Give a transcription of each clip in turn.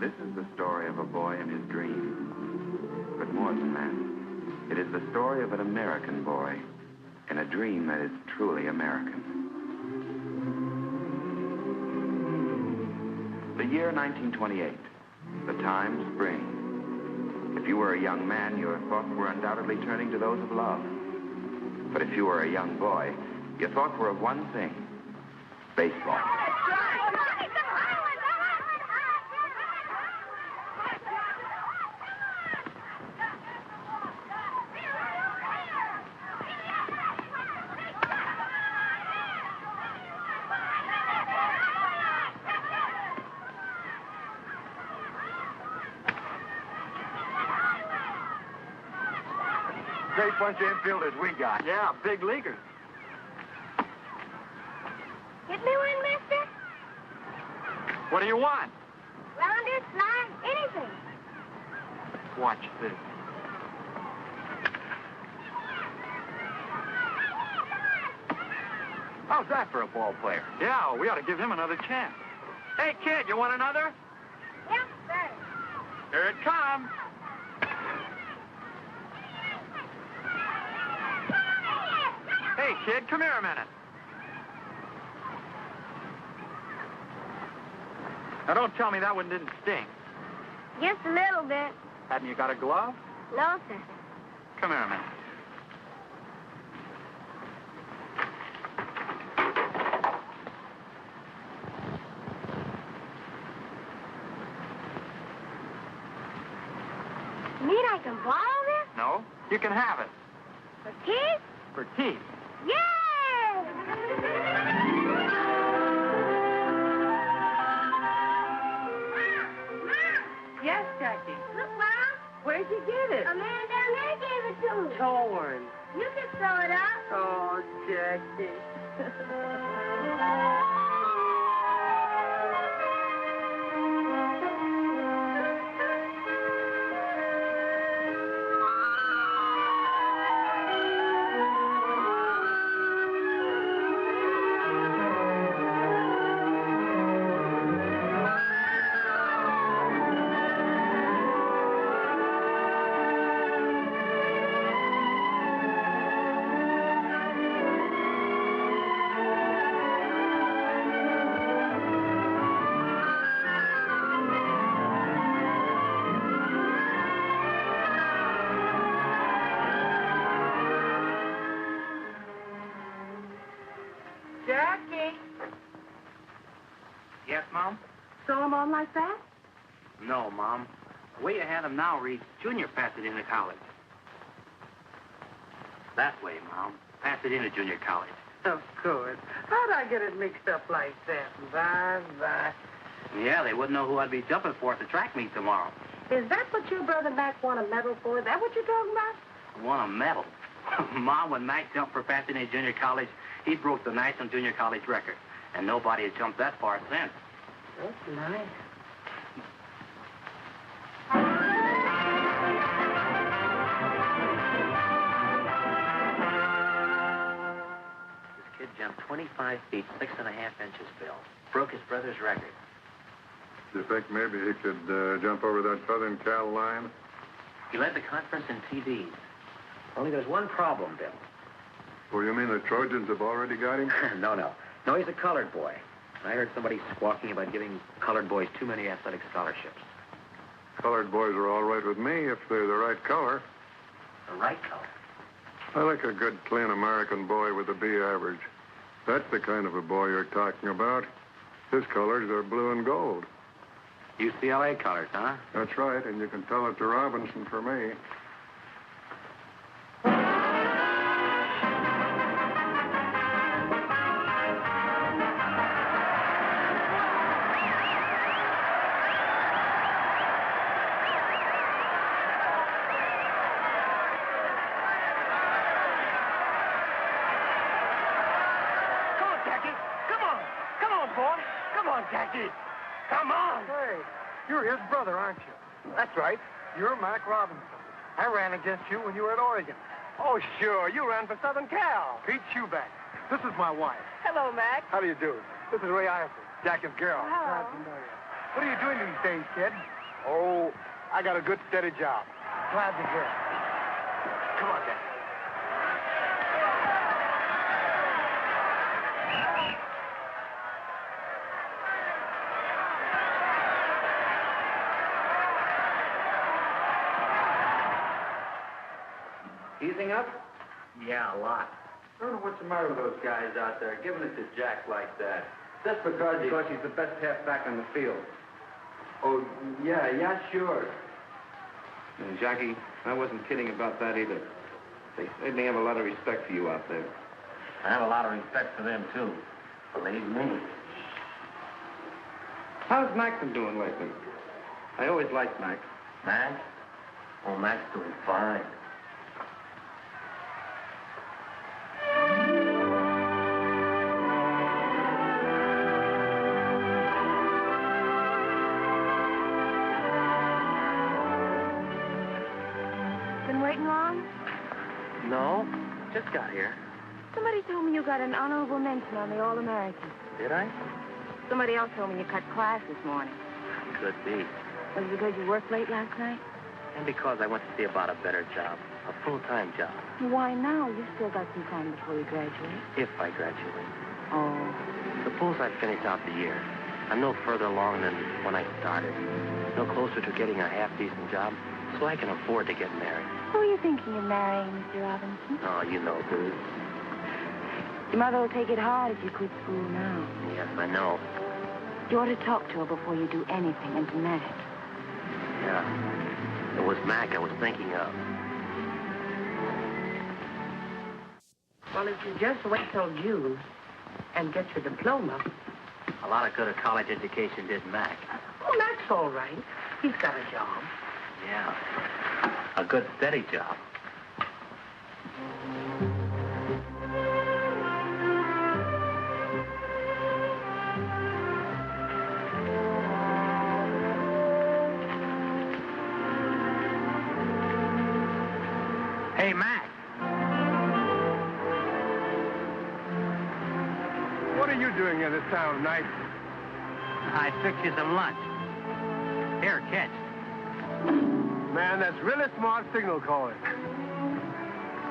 This is the story of a boy and his dream. But more than that, it is the story of an American boy in a dream that is truly American. The year 1928. The time, spring. If you were a young man, your thoughts were undoubtedly turning to those of love. But if you were a young boy, your thoughts were of one thing: baseball. Great bunch of infielders we got. Yeah, big leaguers. Get me one, mister? What do you want? Rounder, fly, anything. Watch this. How's that for a ball player? Yeah, we ought to give him another chance. Hey, kid, you want another? Yes, sir. Here it comes. Hey, kid, come here a minute. Now, don't tell me that one didn't sting. Just a little bit. Hadn't you got a glove? No, sir. Come here a minute. You mean I can borrow this? No, you can have it. For teeth? For teeth. Yay! Yes, Jackie. Look, Mom. Where'd you get it? A man down there gave it to me. Torn. You can sew it up. Oh, Jackie. Jackie. Yes, Mom? Sew them on like that? No, Mom. The way you had them now reads junior Pasadena College. That way, Mom. Pasadena Junior College. Of course. How'd I get it mixed up like that? Bye. Yeah, they wouldn't know who I'd be jumping for at the track meet tomorrow. Is that what your brother Mac won a medal for? Is that what you're talking about? Won a medal. Mom, when Mac jumped for Pasadena Junior College, he broke the national junior college record. And nobody has jumped that far since. That's nice. This kid jumped 25 feet, 6.5 inches, Bill. Broke his brother's record. Do you think maybe he could jump over that Southern Cal line? He led the conference in TDs. Only there's one problem, Bill. Oh, you mean the Trojans have already got him? No, he's a colored boy. I heard somebody squawking about giving colored boys too many athletic scholarships. Colored boys are all right with me if they're the right color. The right color? I like a good, clean American boy with a B average. That's the kind of a boy you're talking about. His colors are blue and gold. UCLA colors, huh? That's right, and you can tell it to Robinson for me. Jackie, come on. Hey, you're his brother, aren't you? That's right. You're Mac Robinson. I ran against you when you were at Oregon. Oh, sure. You ran for Southern Cal. Pete Shoeback. This is my wife. Hello, Mac. How do you do? This is Ray Isley, Jackie's girl. Hello. Glad to know you. What are you doing these days, kid? Oh, I got a good, steady job. Glad to hear it. Come on, Jack. Easing up? Yeah, a lot. I don't know what's the matter with those guys out there, giving it to Jack like that. Just because he's the best halfback on the field. Oh, yeah, sure. And Jackie, I wasn't kidding about that either. They certainly have a lot of respect for you out there. I have a lot of respect for them, too. Believe me. How's Mac been doing lately? I always liked Mac. Mac? Oh, Mac's doing fine. Been waiting long? No, just got here. Somebody told me you got an honorable mention on the All-American. Did I? Somebody else told me you cut class this morning. Could be. Was it because you worked late last night? And because I went to see about a better job. A full-time job. Why now? You've still got some time before you graduate. If I graduate. Oh. Suppose I finish out the year. I'm no further along than when I started. No closer to getting a half-decent job, so I can afford to get married. Who are you thinking of marrying, Mr. Robinson? Oh, you know, dude. Your mother will take it hard if you quit school now. Yes, I know. You ought to talk to her before you do anything, and to Mac. Yeah. It was Mac I was thinking of. Well, if you just wait till June and get your diploma. A lot of good a college education did Mac. Oh, Mac's all right. He's got a job. Yeah. A good, steady job. Hey, Mac. What are you doing here this time of night? I fixed you some lunch. Here, catch. Man, that's really smart signal calling.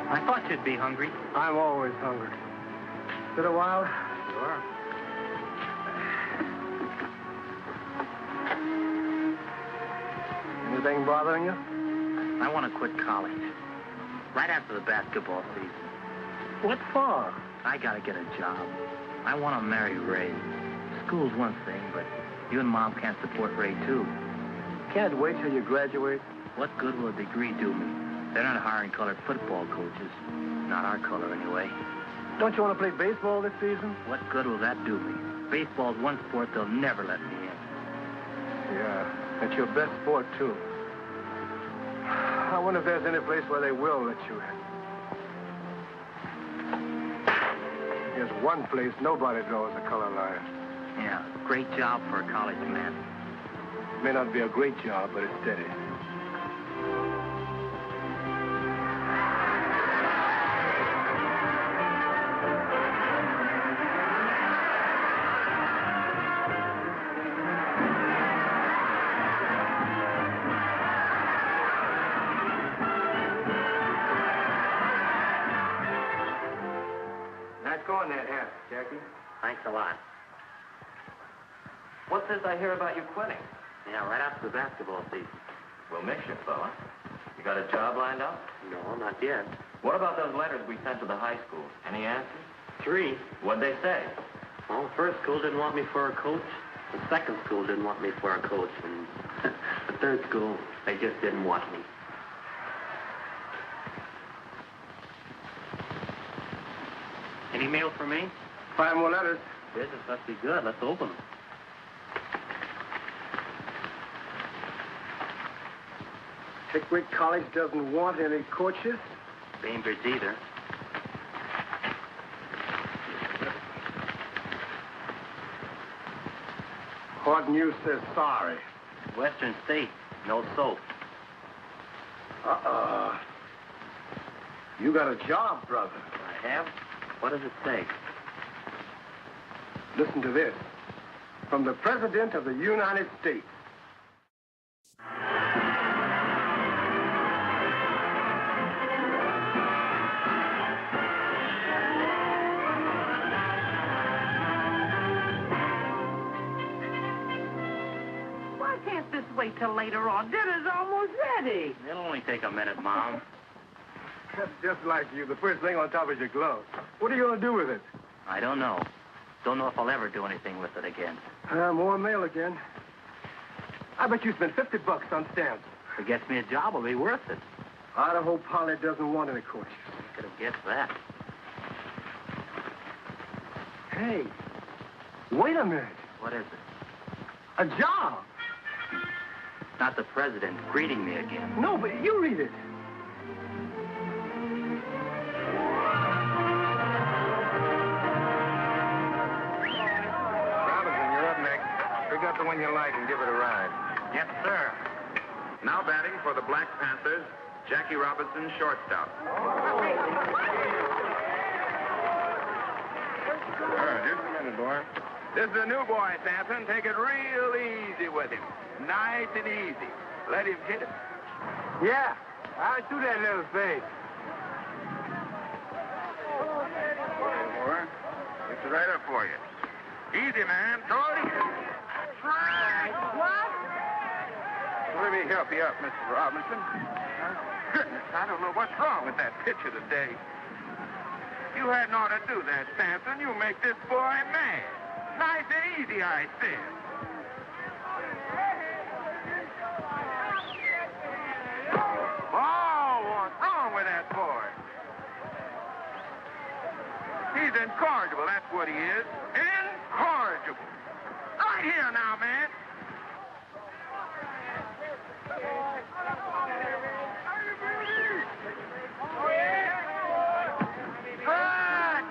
I thought you'd be hungry. I'm always hungry. Sit a while? Sure. Anything bothering you? I want to quit college. Right after the basketball season. What for? I got to get a job. I want to marry Ray. School's one thing, but you and Mom can't support Ray, too. Can't wait till you graduate. What good will a degree do me? They're not hiring colored football coaches. Not our color, anyway. Don't you want to play baseball this season? What good will that do me? Baseball's one sport they'll never let me in. Yeah, it's your best sport, too. I wonder if there's any place where they will let you in. There's one place nobody draws a color line. Yeah, great job for a college man. May not be a great job, but it's steady. Nice going that hat, Jackie. Thanks a lot. What's this I hear about you quitting? Yeah, right after the basketball season. Well, mix you, fella. You got a job lined up? No, not yet. What about those letters we sent to the high school? Any answers? 3. What'd they say? Well, the first school didn't want me for a coach. The second school didn't want me for a coach. And the third school, they just didn't want me. Any mail for me? 5 more letters. Business must be good. Let's open them. Pickwick College doesn't want any coaches. Bainbridge either. Horton News says sorry. Western State, no soap. You got a job, brother. I have? What does it say? Listen to this. From the President of the United States. wait till later on. Dinner's almost ready. It'll only take a minute, Mom. That's just like you. The first thing on top is your glove. What are you going to do with it? I don't know. Don't know if I'll ever do anything with it again. More mail again. I bet you spent $50 on stamps. If it gets me a job, it'll be worth it. I hope Polly doesn't want any course. I could have guessed that. Hey, wait a minute. What is it? A job. Not the president greeting me again. No, but you read it. Robinson, you're up next. Pick up the one you like and give it a ride. Yes, sir. Now batting for the Black Panthers, Jackie Robinson, shortstop. Just a minute, boy. This is a new boy, Sampson. Take it real easy with him. Nice and easy. Let him hit it. Yeah, I'll do that little thing. Boy, it's right up for you. Easy, man. Throw it easy. Strike! What? Let me help you up, Mr. Robinson. Goodness, I don't know what's wrong with that pitcher today. You hadn't ought to do that, Sampson. You make this boy mad. Nice and easy, I said. Oh, what's wrong with that boy? He's incorrigible, that's what he is. Incorrigible. Right here now, man. Good!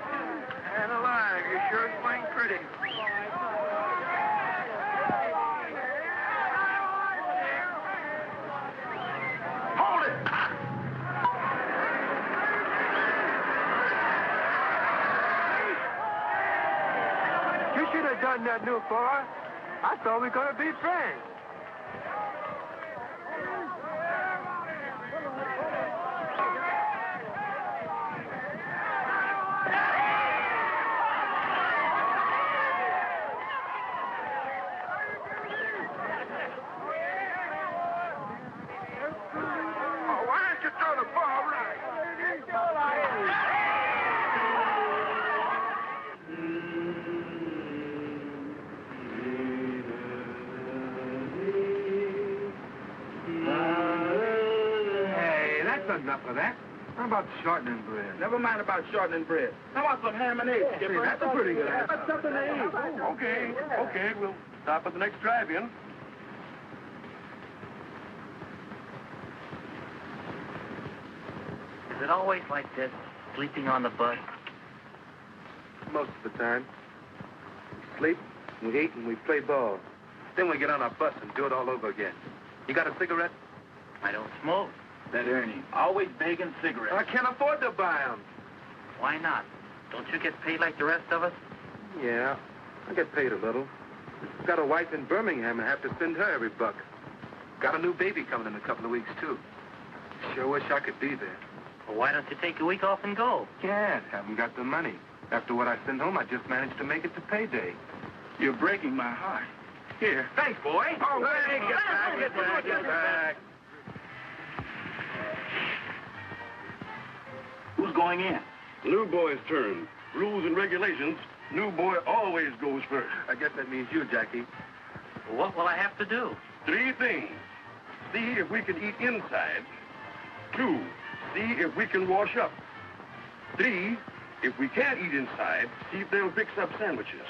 And alive, you sure swing pretty. Hold it! You should have done that, new boy. I thought we were going to be friends. Oh, why don't you throw the ball right? Hey, that's enough of that. How about shortening bread? Never mind about shortening bread. How about some ham and eggs, Skipper? That's a pretty good answer. That's something to eat. Okay, we'll stop at the next drive-in. Is it always like this, sleeping on the bus? Most of the time. We sleep, we eat, and we play ball. Then we get on our bus and do it all over again. You got a cigarette? I don't smoke. That Ernie, always begging cigarettes. I can't afford to buy them. Why not? Don't you get paid like the rest of us? Yeah, I get paid a little. Got a wife in Birmingham and have to send her every buck. Got a new baby coming in a couple of weeks, too. Sure wish I could be there. Well, why don't you take a week off and go? Can't. Haven't got the money. After what I send home, I just managed to make it to payday. You're breaking my heart. Here. Thanks, boy. Oh, hey, get back. Who's going in? New boy's turn. Rules and regulations. New boy always goes first. I guess that means you, Jackie. Well, what will I have to do? 3 things. See if we can eat inside. 2, see if we can wash up. 3, if we can't eat inside, see if they'll fix up sandwiches.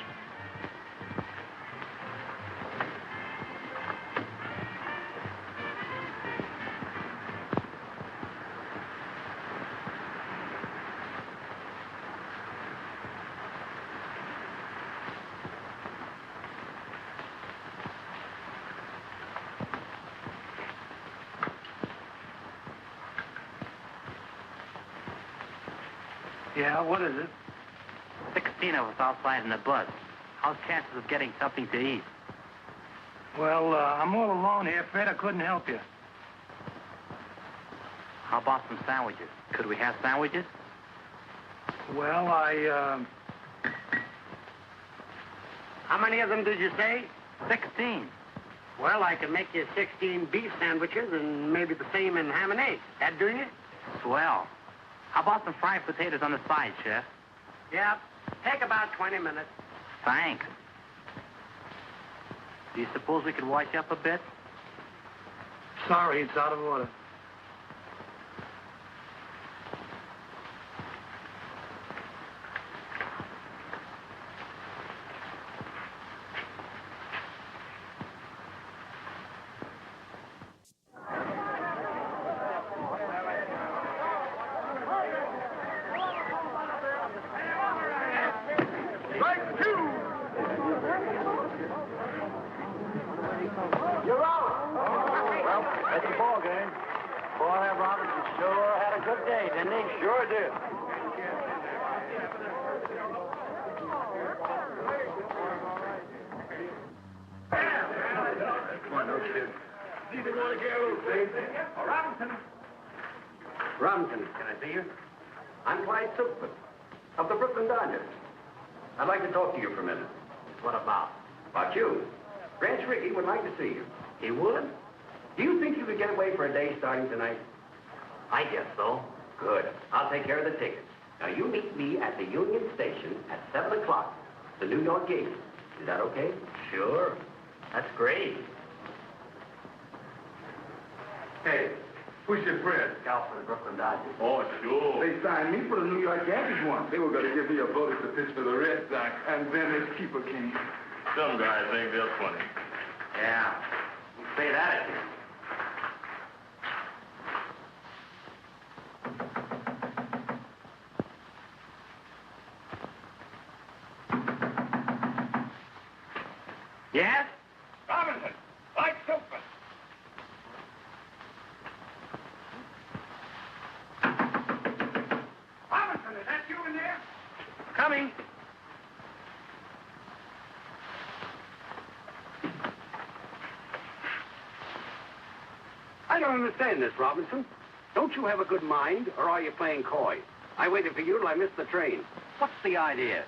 Yeah, what is it? 16 of us outside in the bus. How's chances of getting something to eat? Well, I'm all alone here, Fred. I couldn't help you. How about some sandwiches? Could we have sandwiches? Well, How many of them did you say? 16. Well, I can make you 16 beef sandwiches and maybe the same in ham and eggs. That do you? Swell. How about some fried potatoes on the side, Chef? Yeah. Take about 20 minutes. Thanks. Do you suppose we could wash up a bit? Sorry, it's out of order. You're out. Well, that's the ball game. Boy, that Robinson sure had a good day, didn't he? Sure did. Come on, no kid. Either want to get a little thing. Robinson. Robinson, can I see you? I'm Clyde Silkman of the Brooklyn Dodgers. I'd like to talk to you for a minute. What about? About you. Ranch Ricky would like to see you. He would? Do you think you could get away for a day starting tonight? I guess so. Good. I'll take care of the tickets. Now, you meet me at the Union Station at 7 o'clock, the New York game. Is that okay? Sure. That's great. Hey, who's your friend? Scout for the Brooklyn Dodgers. Oh, sure. They signed me for the New York Yankees once. They were going to give me a bonus to pitch for the Red Sox, and then this keeper came. Some guys think they're funny. Yeah. You say that again. Yes? Robinson, like Silkman. Robinson, is that you in there? Coming. I don't understand this, Robinson. Don't you have a good mind, or are you playing coy? I waited for you till I missed the train. What's the idea?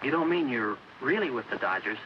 You don't mean you're really with the Dodgers?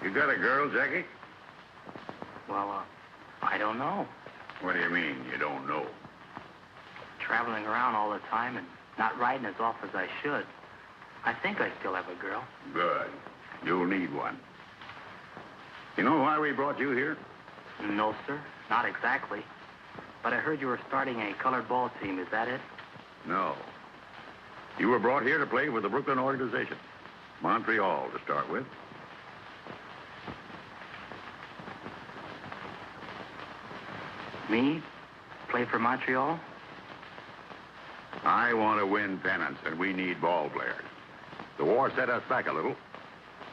You got a girl, Jackie? Well, I don't know. What do you mean, you don't know? Traveling around all the time and not riding as often as I should. I think I still have a girl. Good. You'll need one. You know why we brought you here? No, sir. Not exactly. But I heard you were starting a colored ball team. Is that it? No. You were brought here to play with the Brooklyn organization. Montreal, to start with. Me? Play for Montreal? I want to win pennants, and we need ball players. The war set us back a little.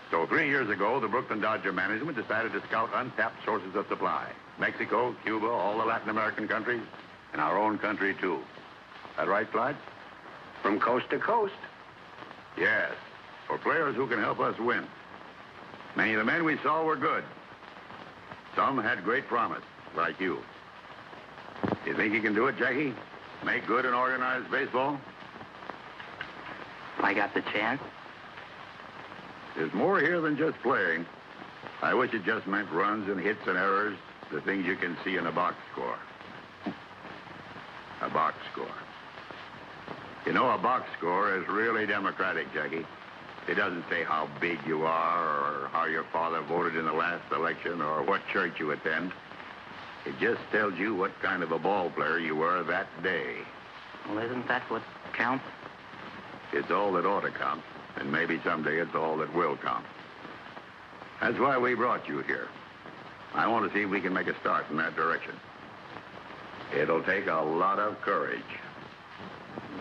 So 3 years ago, the Brooklyn Dodger management decided to scout untapped sources of supply. Mexico, Cuba, all the Latin American countries, and our own country, too. That right, Clyde? From coast to coast. Yes, for players who can help us win. Many of the men we saw were good. Some had great promise, like you. You think you can do it, Jackie? Make good in organized baseball? If I got the chance? There's more here than just playing. I wish it just meant runs and hits and errors, the things you can see in a box score. A box score. You know, a box score is really democratic, Jackie. It doesn't say how big you are or how your father voted in the last election or what church you attend. It just tells you what kind of a ball player you were that day. Well, isn't that what counts? It's all that ought to count, and maybe someday it's all that will count. That's why we brought you here. I want to see if we can make a start in that direction. It'll take a lot of courage.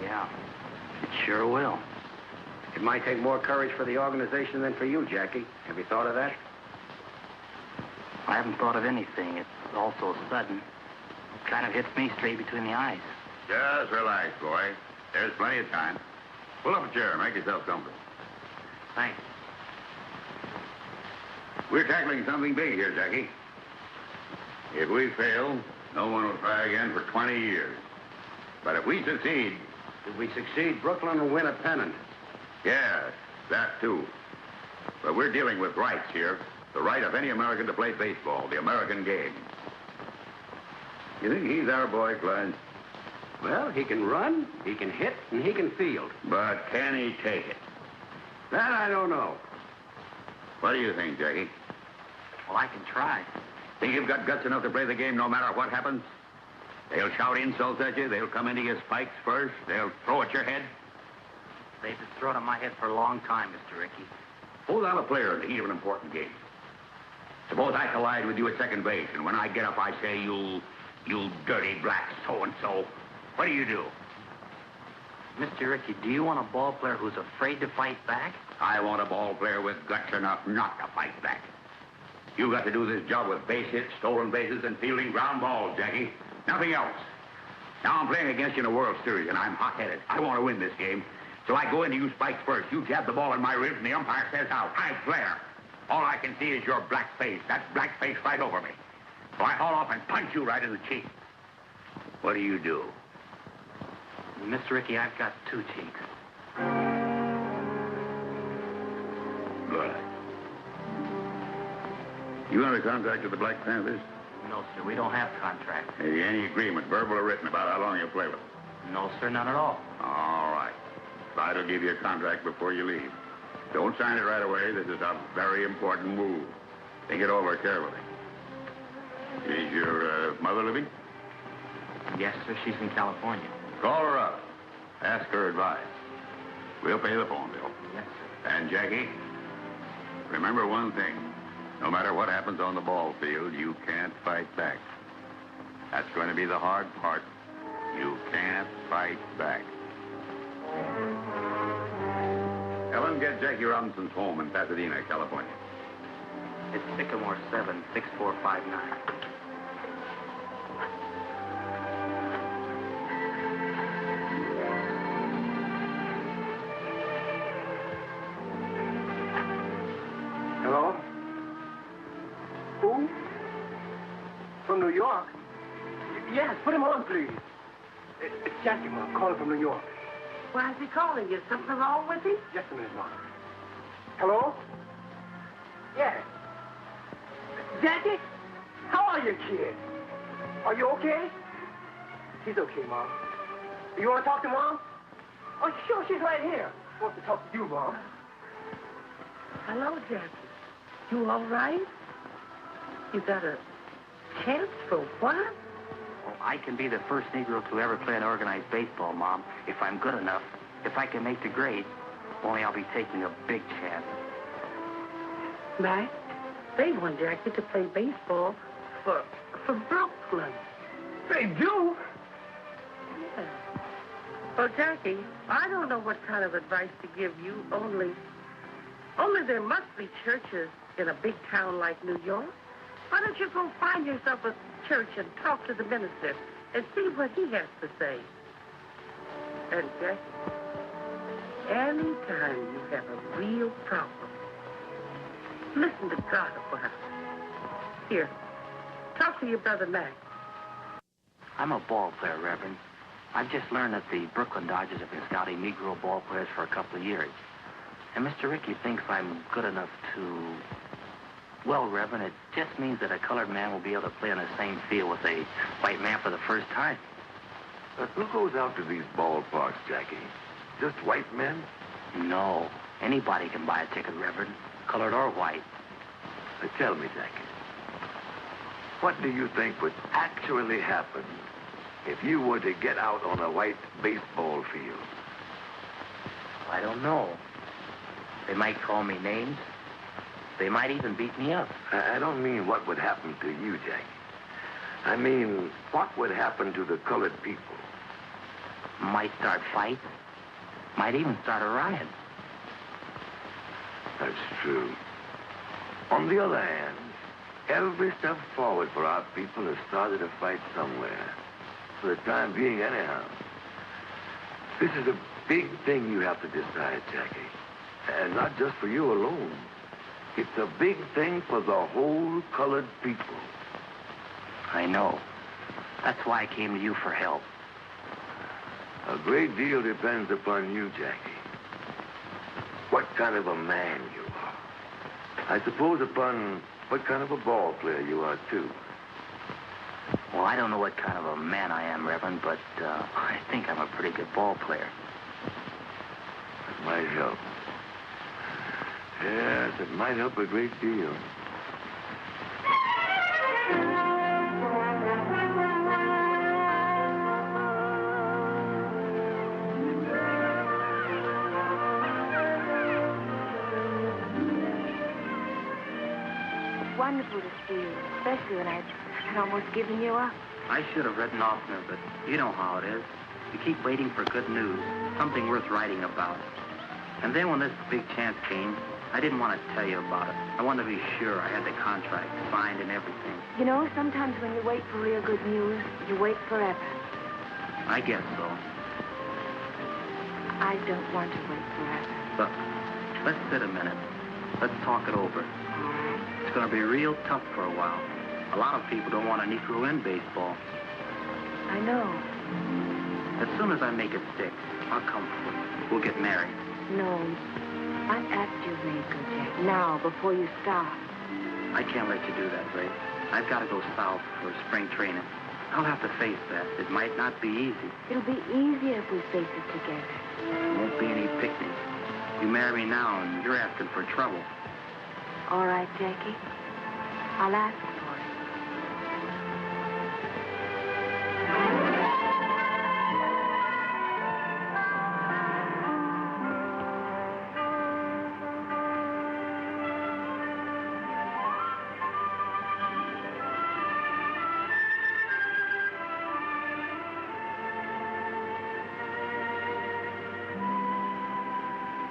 Yeah, it sure will. It might take more courage for the organization than for you, Jackie. Have you thought of that? I haven't thought of anything. It's all so sudden. It kind of hits me straight between the eyes. Just relax, boy. There's plenty of time. Pull up a chair and make yourself comfortable. Thanks. We're tackling something big here, Jackie. If we fail, no one will try again for 20 years. But if we succeed... If we succeed, Brooklyn will win a pennant. Yes, that too. But we're dealing with rights here. The right of any American to play baseball, the American game. You think he's our boy, Clyde? Well, he can run, he can hit, and he can field. But can he take it? That I don't know. What do you think, Jackie? Well, I can try. Think you've got guts enough to play the game no matter what happens? They'll shout insults at you. They'll come into your spikes first. They'll throw at your head. They've been throwing at my head for a long time, Mr. Rickey. Suppose I'm a player in the heat of an important game. Suppose I collide with you at second base, and when I get up, I say, you dirty black so-and-so. What do you do? Mr. Rickey, do you want a ball player who's afraid to fight back? I want a ball player with guts enough not to fight back. You got to do this job with base hits, stolen bases, and fielding ground balls, Jackie. Nothing else. Now I'm playing against you in a World Series, and I'm hot-headed. I want to win this game. So I go into you spikes first. You jab the ball in my ribs, and the umpire says out. I flare. All I can see is your black face. That black face right over me. So I haul off and punch you right in the cheek. What do you do? Mr. Rickey, I've got two cheeks. Good. You under contract with the Black Panthers? No, sir, we don't have contracts. Any agreement, verbal or written, about how long you'll play with them? No, sir, none at all. All right. Clyde will give you a contract before you leave. Don't sign it right away. This is a very important move. Think it over carefully. Is your mother living? Yes, sir, she's in California. Call her up. Ask her advice. We'll pay the phone bill. Yes, sir. And, Jackie, remember one thing. No matter what happens on the ball field, you can't fight back. That's going to be the hard part. You can't fight back. Ellen, get Jackie Robinson's home in Pasadena, California. It's Sycamore 7, 6459. Hello? Who? From New York? Yes, put him on, please. It's Jackie, Mom, calling from New York. Why is he calling you? Something wrong with him? Just a minute, Mom. Hello? Yes. Jackie? How are you, kid? Are you okay? He's okay, Mom. You want to talk to Mom? Oh, sure, she's right here. Wants to talk to you, Mom. Hello, Jackie. You all right? You got a chance for what? Well, I can be the first Negro to ever play an organized baseball, Mom, if I'm good enough. If I can make the grade, only I'll be taking a big chance. Mac, they want Jackie to play baseball for Brooklyn. They do? Yeah. Well, Jackie, I don't know what kind of advice to give you, only there must be churches in a big town like New York. Why don't you go find yourself a church and talk to the minister and see what he has to say? And Jackie, anytime you have a real problem, listen to God a while. Here, talk to your brother Mac. I'm a ball player, Reverend. I've just learned that the Brooklyn Dodgers have been scouting Negro ball players for a couple of years. And Mr. Rickey thinks I'm good enough to... Well, Reverend, it just means that a colored man will be able to play on the same field with a white man for the first time. But who goes out to these ballparks, Jackie? Just white men? No. Anybody can buy a ticket, Reverend, colored or white. Now tell me, Jackie, what do you think would actually happen if you were to get out on a white baseball field? I don't know. They might call me names. They might even beat me up. I don't mean what would happen to you, Jackie. I mean, what would happen to the colored people? Might start fights. Might even start a riot. That's true. On the other hand, every step forward for our people has started a fight somewhere. For the time being, anyhow. This is a big thing you have to decide, Jackie. And not just for you alone. It's a big thing for the whole colored people. I know. That's why I came to you for help. A great deal depends upon you, Jackie. What kind of a man you are. I suppose upon what kind of a ball player you are, too. Well, I don't know what kind of a man I am, Reverend, but I think I'm a pretty good ball player. That might help. Yes, it might help a great deal. It's wonderful to see you, especially when I'd almost given you up. I should have written oftener, but you know how it is. You keep waiting for good news, something worth writing about. And then when this big chance came, I didn't want to tell you about it. I wanted to be sure I had the contract signed and everything. You know, sometimes when you wait for real good news, you wait forever. I guess so. I don't want to wait forever. Look, let's sit a minute. Let's talk it over. It's going to be real tough for a while. A lot of people don't want a Negro in baseball. I know. As soon as I make it stick, I'll come for it. We'll get married. No, not after you've made good, Jack. Now, before you start. I can't let you do that, Ray. I've got to go south for spring training. I'll have to face that. It might not be easy. It'll be easier if we face it together. There won't be any picnic. You marry me now, and you're asking for trouble. All right, Jackie. I'll ask for it.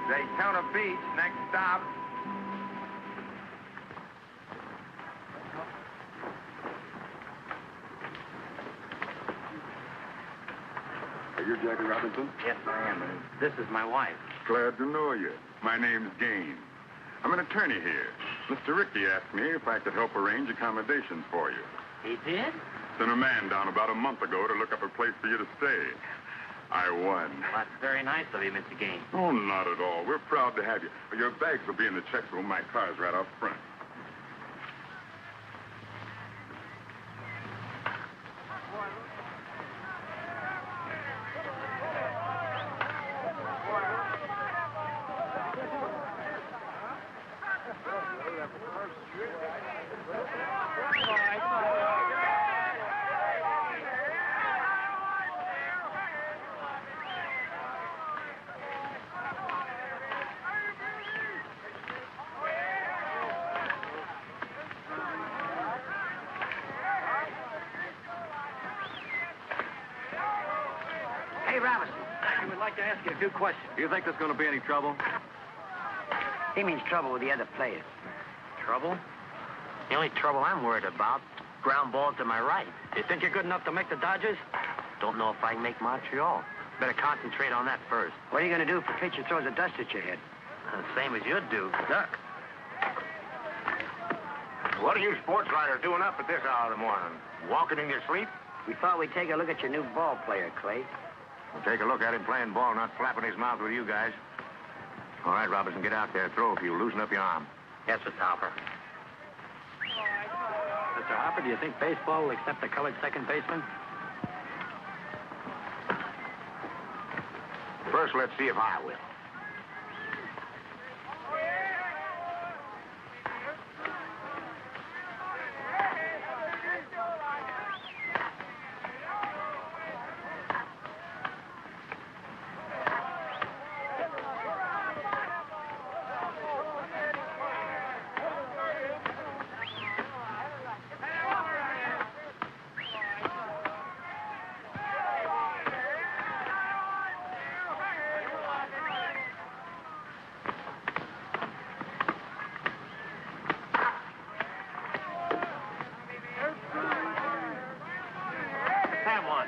Daytona Beach, next stop. Are you Jackie Robinson? Yes, I am. And this is my wife. Glad to know you. My name's Gaines. I'm an attorney here. Mr. Rickey asked me if I could help arrange accommodations for you. He did? Sent a man down about a month ago to look up a place for you to stay. I won. Well, that's very nice of you, Mr. Gaines. Oh, not at all. We're proud to have you. Your bags will be in the check room. My car's right out front. Hey, Robinson, I would like to ask you a few questions. Do you think there's going to be any trouble? He means trouble with the other players. Trouble? The only trouble I'm worried about, ground ball to my right. Do you think you're good enough to make the Dodgers? Don't know if I can make Montreal. Better concentrate on that first. What are you going to do if the pitcher throws a dust at your head? Same as you'd do. Duck. What are you sports writers doing up at this hour of the morning? Walking in your sleep? We thought we'd take a look at your new ball player, Clay. Well, take a look at him playing ball, not flapping his mouth with you guys. All right, Robinson, get out there. Throw a few. Loosen up your arm. Yes, Mr. Hopper. Mr. Hopper, do you think baseball will accept a colored second baseman? First, let's see if I will. have one.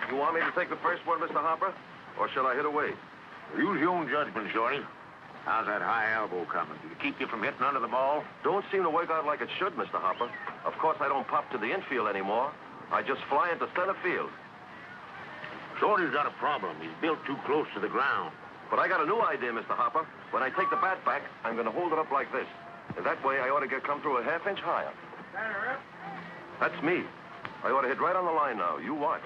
You want me to take the first one, Mr. Hopper? Or shall I hit away? Use your own judgment, Shorty. How's that high elbow coming? Did it keep you from hitting under the ball? Don't seem to work out like it should, Mr. Hopper. Of course, I don't pop to the infield anymore. I just fly into center field. Shorty's got a problem. He's built too close to the ground. But I got a new idea, Mr. Hopper. When I take the bat back, I'm going to hold it up like this. And that way, I ought to come through a half-inch higher. That's me. I ought to hit right on the line now. You watch.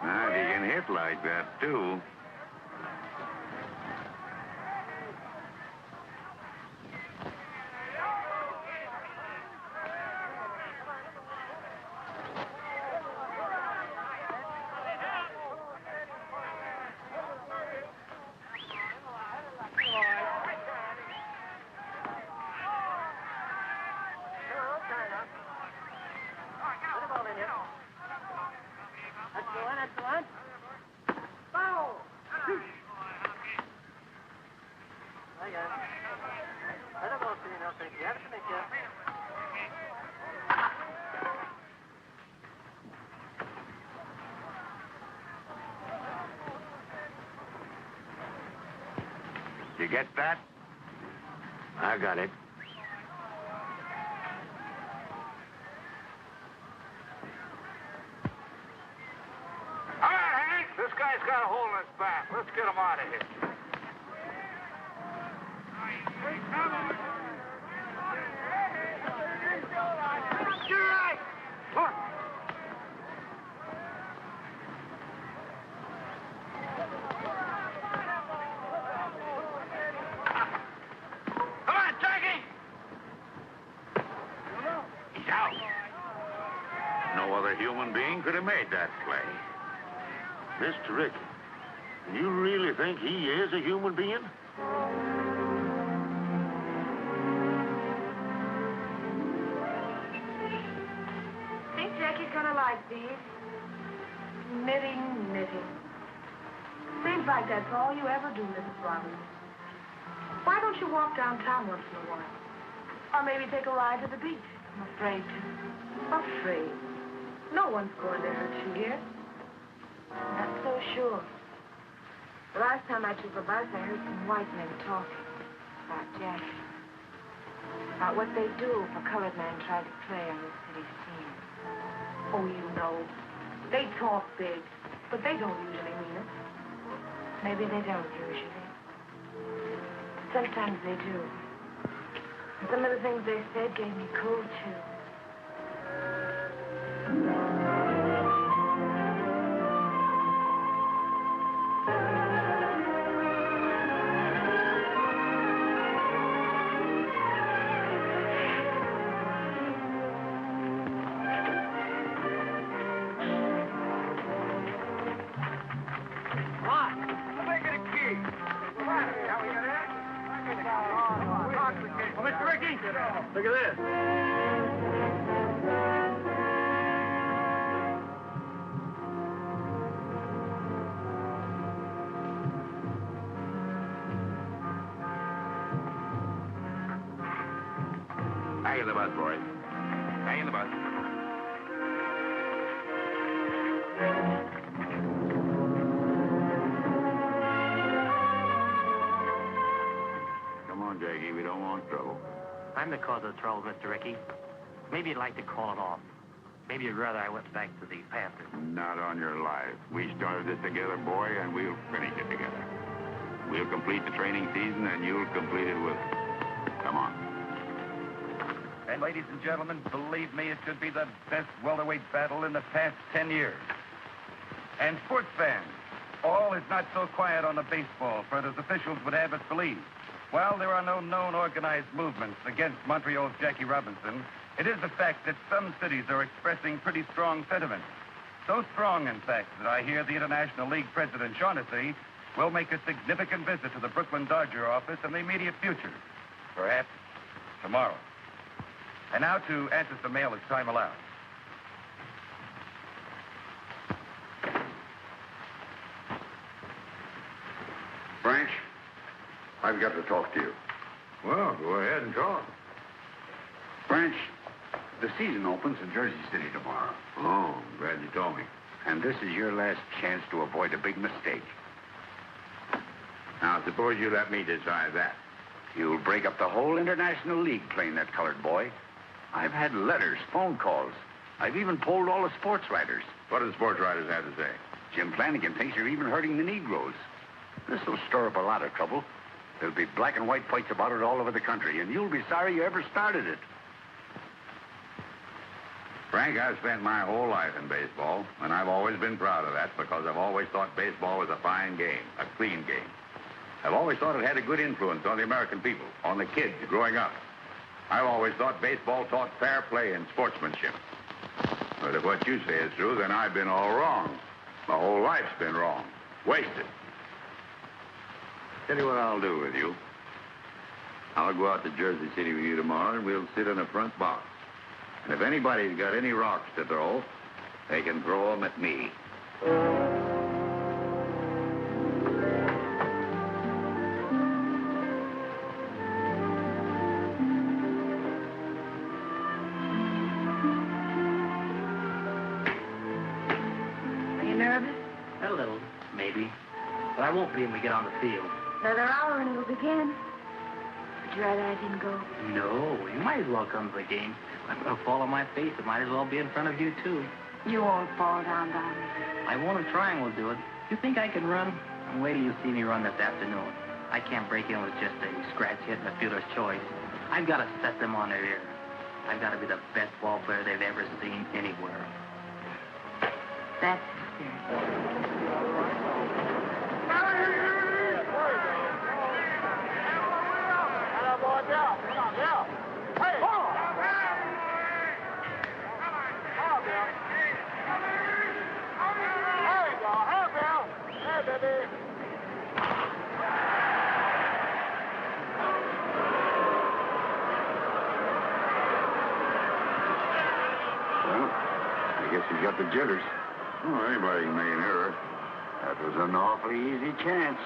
Now, if you can hit like that, too. You get that? I got it. All right, Hank. This guy's got a hole in his back. Let's get him out of here. You're right. Look. Come on, Jackie. He's out. No other human being could have made that play. Mr. Ricky, you really think he is a human being? Think Jackie's gonna like these? Knitting. Seems like that's all you ever do, Mrs. Robbins. Why don't you walk downtown once in a while? Or maybe take a ride to the beach? I'm afraid to. Afraid. No one's going to hurt you here. Not so sure. The last time I took a bus, I heard some white men talking about Jackie. About what they do if a colored man tried to play on the city scene. Oh, you know, they talk big, but they don't usually mean it. Maybe they don't usually. Sometimes they do. And some of the things they said gave me cold chills. Look at this. Hang in the bus, boys. Hang in the bus. Come on, Jackie. We don't want trouble. I'm the cause of the trouble, Mr. Ricky. Maybe you'd like to call it off. Maybe you'd rather I went back to the Panthers. Not on your life. We started this together, boy, and we'll finish it together. We'll complete the training season, and you'll complete it with us. Come on. And ladies and gentlemen, believe me, it could be the best welterweight battle in the past 10 years. And sports fans, all is not so quiet on the baseball front as officials would have us believe. While there are no known organized movements against Montreal's Jackie Robinson, it is a fact that some cities are expressing pretty strong sentiments. So strong, in fact, that I hear the International League President Shaughnessy will make a significant visit to the Brooklyn Dodger office in the immediate future. Perhaps tomorrow. And now to answer some mail as time allows. Frank, I've got to talk to you. Well, go ahead and talk. French, the season opens in Jersey City tomorrow. Oh, I'm glad you told me. And this is your last chance to avoid a big mistake. Now, suppose you let me decide that. You'll break up the whole International League playing that colored boy. I've had letters, phone calls. I've even polled all the sports writers. What do the sports writers have to say? Jim Flanagan thinks you're even hurting the Negroes. This will stir up a lot of trouble. There'll be black and white fights about it all over the country, and you'll be sorry you ever started it. Frank, I've spent my whole life in baseball, and I've always been proud of that because I've always thought baseball was a fine game, a clean game. I've always thought it had a good influence on the American people, on the kids growing up. I've always thought baseball taught fair play and sportsmanship. But if what you say is true, then I've been all wrong. My whole life's been wrong. Wasted. Tell you what I'll do with you. I'll go out to Jersey City with you tomorrow, and we'll sit in the front box. And if anybody's got any rocks to throw, they can throw them at me. Are you nervous? A little, maybe. But I won't be when we get on the field. Another hour and it'll begin. Would you rather I didn't go? No, you might as well come to the game. I'm going to fall on my face. It might as well be in front of you, too. You won't fall down, darling. I won't if trying will do it. You think I can run? Wait till you see me run this afternoon. I can't break in with just a scratch hit and a fielder's choice. I've got to set them on their ear. I've got to be the best ball player they've ever seen anywhere. That's the spirit. Well, I guess he's got the jitters. Oh, anybody can make an error. That was an awfully easy chance.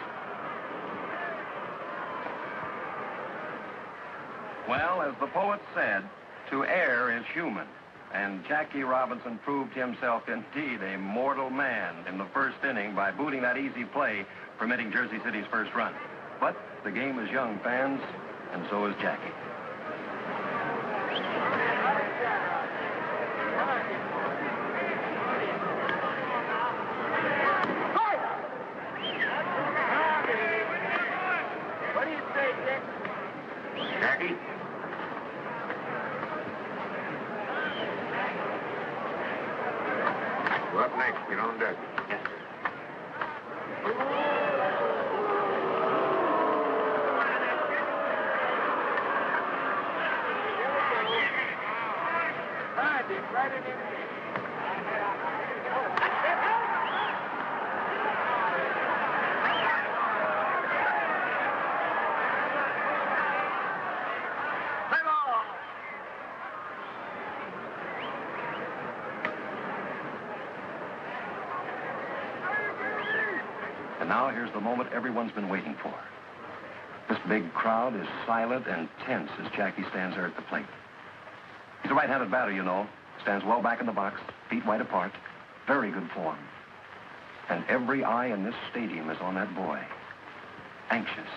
Well, as the poet said, to err is human. And Jackie Robinson proved himself indeed a mortal man in the first inning by booting that easy play, permitting Jersey City's first run. But the game is young, fans, and so is Jackie. What do you say, Dick? Jackie? Go up next. Get on deck. Yes, sir. Right, Dick, right in there. And now here's the moment everyone's been waiting for. This big crowd is silent and tense as Jackie stands there at the plate. He's a right-handed batter, you know. Stands well back in the box, feet wide apart. Very good form. And every eye in this stadium is on that boy. Anxious.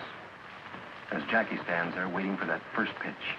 As Jackie stands there waiting for that first pitch.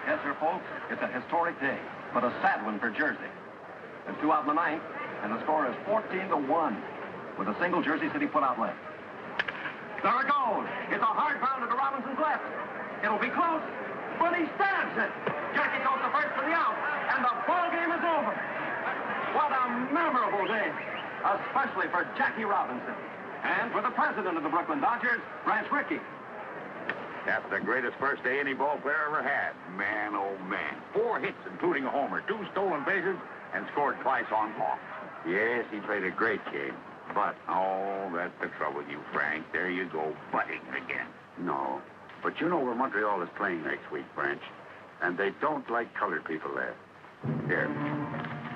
Yes, sir, folks, it's a historic day, but a sad one for Jersey. It's 2 out in the ninth, and the score is 14-1, with a single Jersey City put-out left. There it goes. It's a hard bounder to Robinson's left. It'll be close, but he stabs it. Jackie goes to first for the out, and the ball game is over. What a memorable day, especially for Jackie Robinson, and for the president of the Brooklyn Dodgers, Branch Rickey. That's the greatest first day any ball player ever had. Man, oh, man. 4 hits, including a homer, 2 stolen bases, and scored twice on walks. Yes, he played a great game. But, oh, that's the trouble, you Frank. There you go, butting again. No. But you know where Montreal is playing next week, Branch. And they don't like colored people there. Here,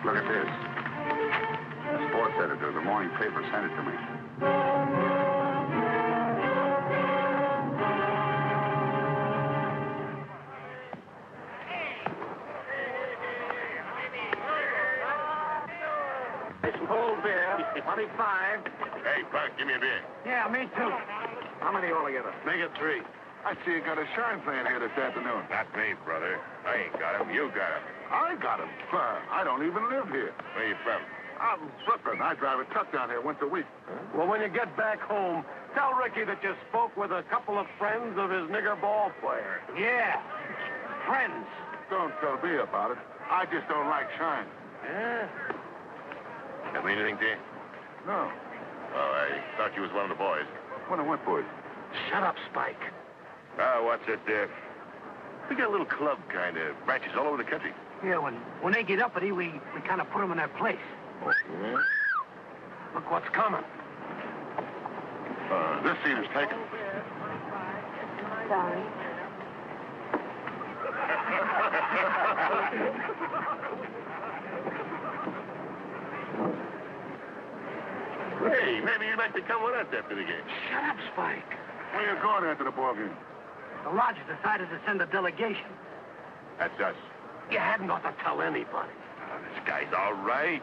look at this. The sports editor of the morning paper sent it to me. Cold beer, 25. Hey, Buck, give me a beer. Yeah, me too. How many altogether? Make it 3. I see you got a shine playing here this afternoon. Not me, brother. I ain't got him. You got him. I got him. I don't even live here. Where you from? I'm Brooklyn. I drive a truck down here once a week. Well, when you get back home, tell Ricky that you spoke with a couple of friends of his nigger ball player. Yeah, friends. Don't tell me about it. I just don't like shine. Yeah? That mean anything to you? No. Oh, I thought you was one of the boys. One of what boys? Shut up, Spike. Oh, what's it, we got a little club, kind of, branches all over the country. Yeah, when they get uppity, we kind of put them in their place. Oh, yeah? Look what's coming. This seat is taken. Sorry. Hey, maybe you'd like to come with us after the game. Shut up, Spike. Where you going after the ball game? The lodge decided to send a delegation. That's us. You hadn't ought to tell anybody. Oh, this guy's all right.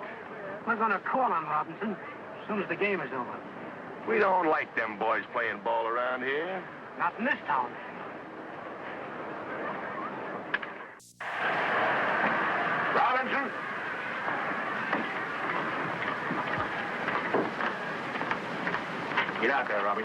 We're going to call on Robinson as soon as the game is over. We don't like them boys playing ball around here. Not in this town. Robinson? Get out there, Robbie.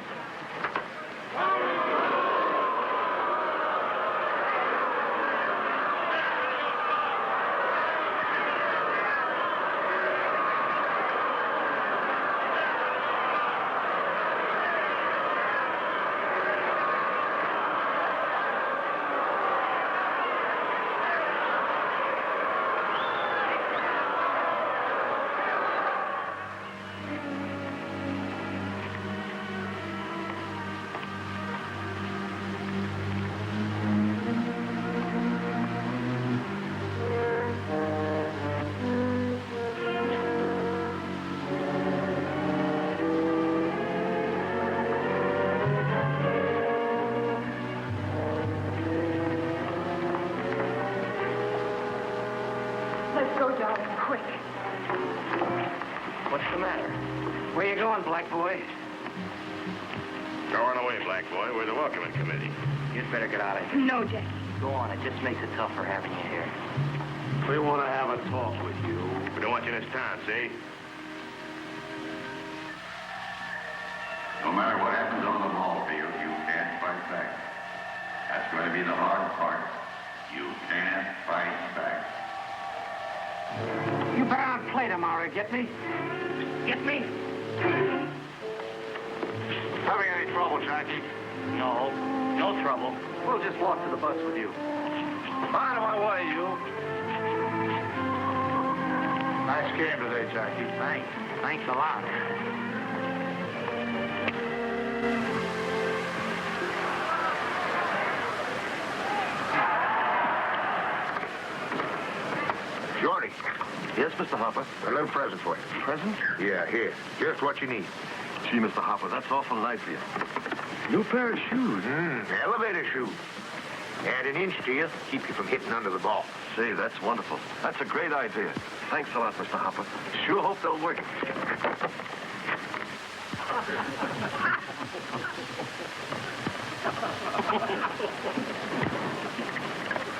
Let's go, darling, quick. What's the matter? Where you going, black boy? Go on away, black boy. We're the welcoming committee. You'd better get out of here. No, Jackie. Go on. It just makes it tougher having you here. We want to have a talk with you. We don't want you in this town, see? No matter what happens on the ball field, you can't fight back. That's going to be the hard part. You can't fight back. You better not play tomorrow, get me? Get me? Having any trouble, Jackie? No. No trouble. We'll just walk to the bus with you. Out of my way, you. Nice game today, Jackie. Thanks. Thanks a lot. Shorty, Yes, Mr. Hopper. a little present for you. Present? Yeah, here. Just what you need. Gee, Mr. Hopper, that's awful nice of you. New pair of shoes. Elevator shoe. Add an inch to you, keep you from hitting under the ball. Say, that's wonderful. That's a great idea. Thanks a lot, Mr. Hopper. Sure hope they'll work.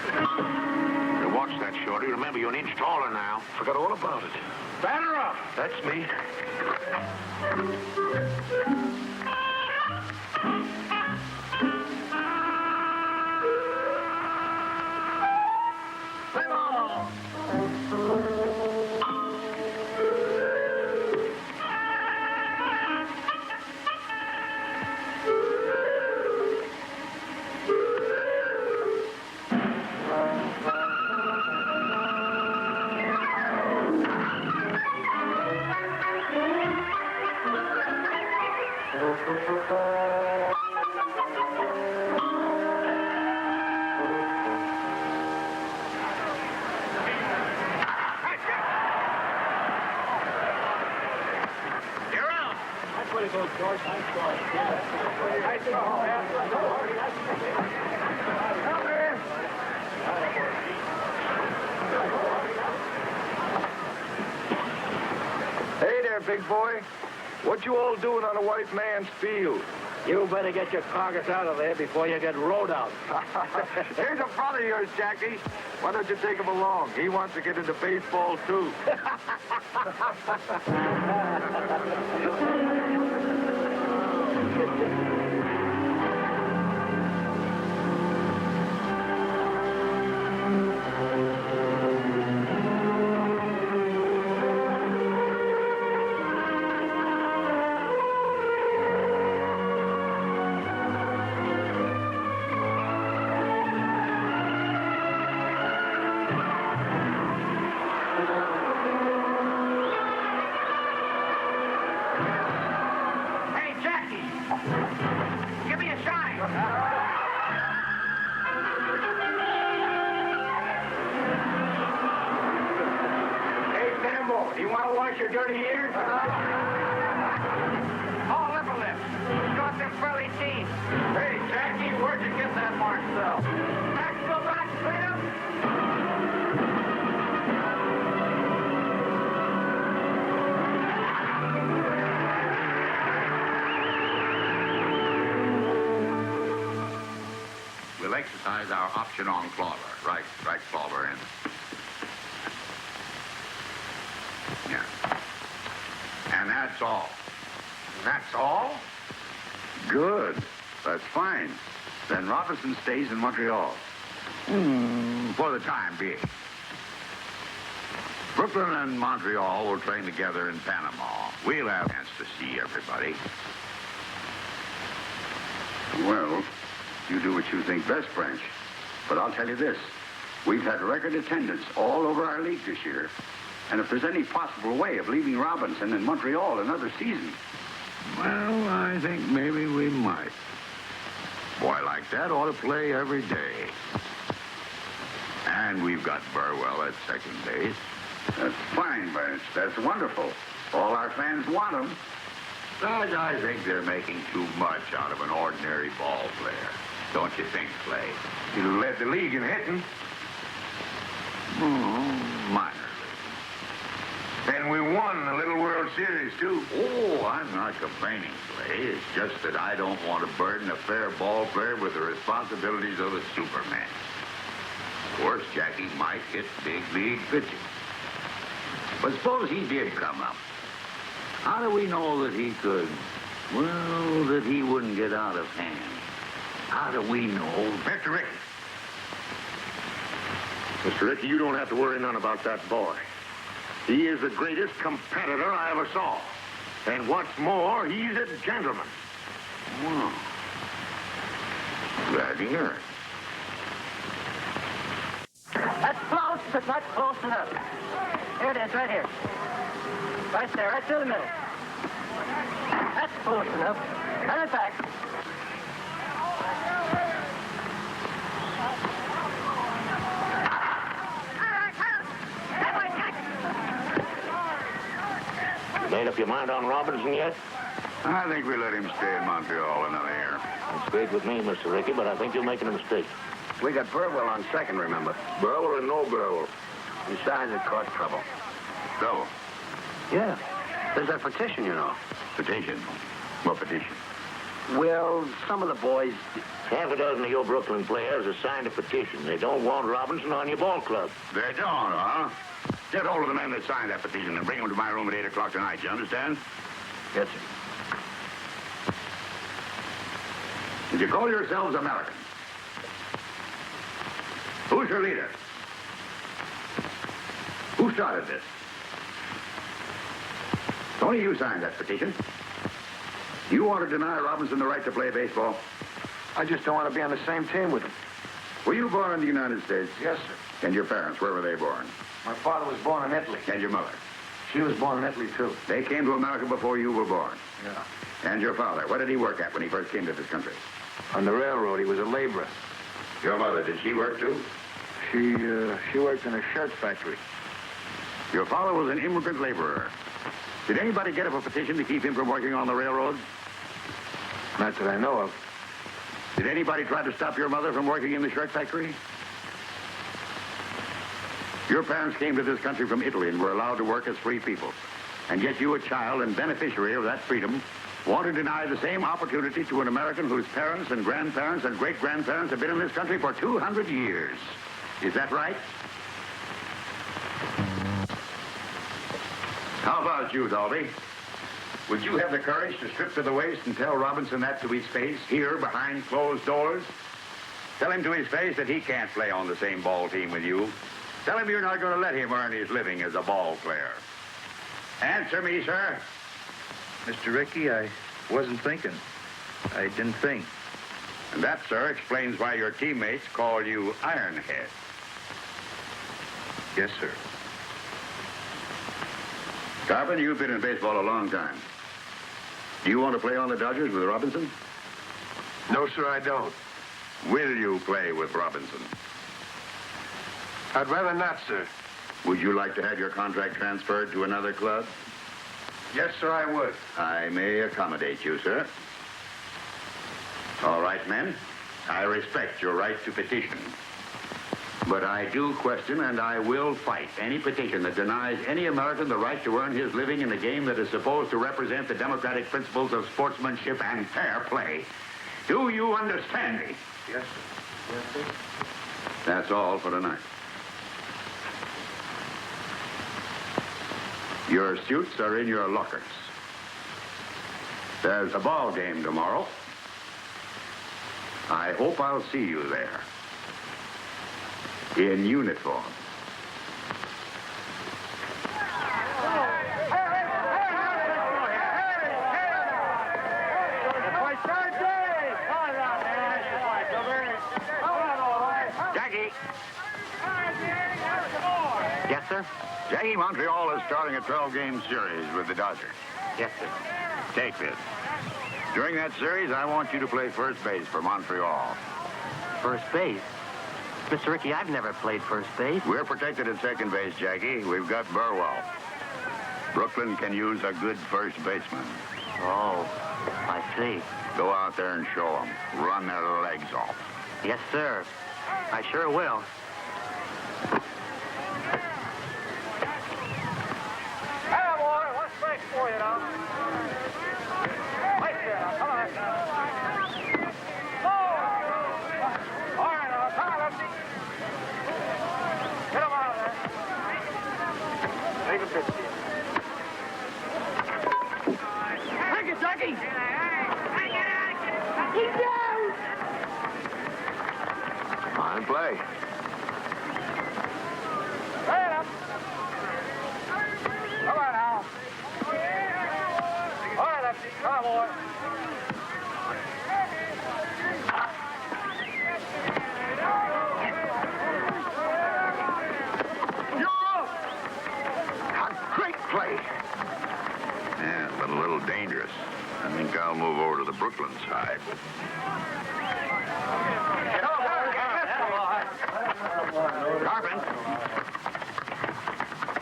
Now watch that, Shorty. Remember, you're an inch taller now. Forgot all about it. Batter up. That's me. Hey there, big boy. What you all doing on a white man's field? You better get your carcass out of there before you get rode out. Here's a brother of yours, Jackie. Why don't you take him along? He wants to get into baseball, too. Hey, Jackie! to wash your dirty ears? Oh, lip a lip. Got them frilly teeth. Hey, Jackie, where'd you get that Marcel? Maxwell back, Sam. We'll exercise our option on Clover. Right, Clover, and... Yeah. And that's all. That's all? Good. That's fine. Then Robinson stays in Montreal. For the time being. Brooklyn and Montreal will train together in Panama. We'll have a chance to see everybody. Well, you do what you think best, French. But I'll tell you this. We've had record attendance all over our league this year. And if there's any possible way of leaving Robinson in Montreal another season... Well, I think maybe we might. Boy like that ought to play every day. And we've got Burwell at second base. That's fine, Burns. That's wonderful. All our fans want him. But I think they're making too much out of an ordinary ball player. Don't you think, Clay? He led the league in hitting. Minor. And we won the Little World Series, too. Oh, I'm not complaining, Clay. It's just that I don't want to burden a fair ball player with the responsibilities of a Superman. Of course, Jackie might hit big league pitching. But suppose he did come up. How do we know that he could, well, that he wouldn't get out of hand? How do we know? Mr. Ricky. Mr. Ricky, you don't have to worry none about that boy. He is the greatest competitor I ever saw. And what's more, he's a gentleman. Well, glad to hear it. That's close, but not close enough. Here it is, right here. Right there, right through the middle. That's close enough. Turn it back. Made up your mind on Robinson yet? I think we let him stay in Montreal another year. That's great with me, Mr. Ricky, but I think you're making a mistake. We got Burwell on second, remember? Burwell or no Burwell? Besides, it caused trouble. So, Yeah. There's that petition, you know. petition. What petition? Well, some of the boys... Half a dozen of your Brooklyn players have signed a petition. They don't want Robinson on your ball club. They don't, huh? Get hold of the men that signed that petition and bring them to my room at 8 o'clock tonight, you understand? Yes, sir. Did you call yourselves Americans? Who's your leader? Who started this? Tony, you signed that petition. You want to deny Robinson the right to play baseball? I just don't want to be on the same team with him. Were you born in the United States? Yes, sir. And your parents, where were they born? My father was born in Italy. And your mother? She was born in Italy, too. They came to America before you were born. Yeah. And your father, what did he work at when he first came to this country? On the railroad, he was a laborer. Your mother, did she work too? She worked in a shirt factory. Your father was an immigrant laborer. Did anybody get up a petition to keep him from working on the railroad? Not that I know of. Did anybody try to stop your mother from working in the shirt factory? Your parents came to this country from Italy and were allowed to work as free people. And yet you, a child and beneficiary of that freedom, want to deny the same opportunity to an American whose parents and grandparents and great-grandparents have been in this country for 200 years. Is that right? How about you, Dalby? Would you have the courage to strip to the waist and tell Robinson that to his face, here behind closed doors? Tell him to his face that he can't play on the same ball team with you. Tell him you're not going to let him earn his living as a ball player. Answer me, sir. Mr. Ricky, I wasn't thinking. I didn't think. And that, sir, explains why your teammates call you Ironhead. Yes, sir. Carpenter, you've been in baseball a long time. Do you want to play on the Dodgers with Robinson? No, sir, I don't. Will you play with Robinson? I'd rather not, sir. Would you like to have your contract transferred to another club? Yes, sir, I would. I may accommodate you, sir. All right, men. I respect your right to petition. But I do question and I will fight any petition that denies any American the right to earn his living in a game that is supposed to represent the democratic principles of sportsmanship and fair play. Do you understand me? Yes, sir. Yes, sir. That's all for tonight. Your suits are in your lockers. There's a ball game tomorrow. I hope I'll see you there. In uniform. Jackie! Yes, sir? Jackie, Montreal is starting a 12-game series with the Dodgers. Yes, sir. Take this. During that series, I want you to play first base for Montreal. First base? Mr. Ricky, I've never played first base. We're protected at second base, Jackie. We've got Burwell. Brooklyn can use a good first baseman. Oh, I see. Go out there and show them. Run their legs off. Yes, sir. I sure will. Hey, boy, what's next for you now? Right there, now, come on. Oh! All right, now, come on, Lefty. Get him out of there. Take a pitch. Bring it, Jackie! He's down! Fine play. Right up. Come on now. All right, Lefty. Come on, boy. You're up. A great play. Yeah, but a little dangerous. I think I'll move over to the Brooklyn side. Carpin,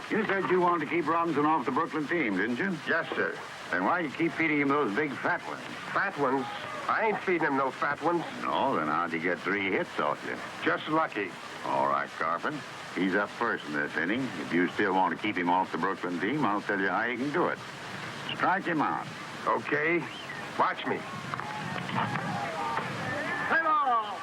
you said you wanted to keep Robinson off the Brooklyn team, didn't you? Yes, sir. Then why you keep feeding him those big fat ones? Fat ones? I ain't feeding him no fat ones. No, then how'd you get 3 hits off you? Just lucky. All right, Carpin. He's up first in this inning. If you still want to keep him off the Brooklyn team, I'll tell you how you can do it. Strike him out. Okay. Watch me. Play ball.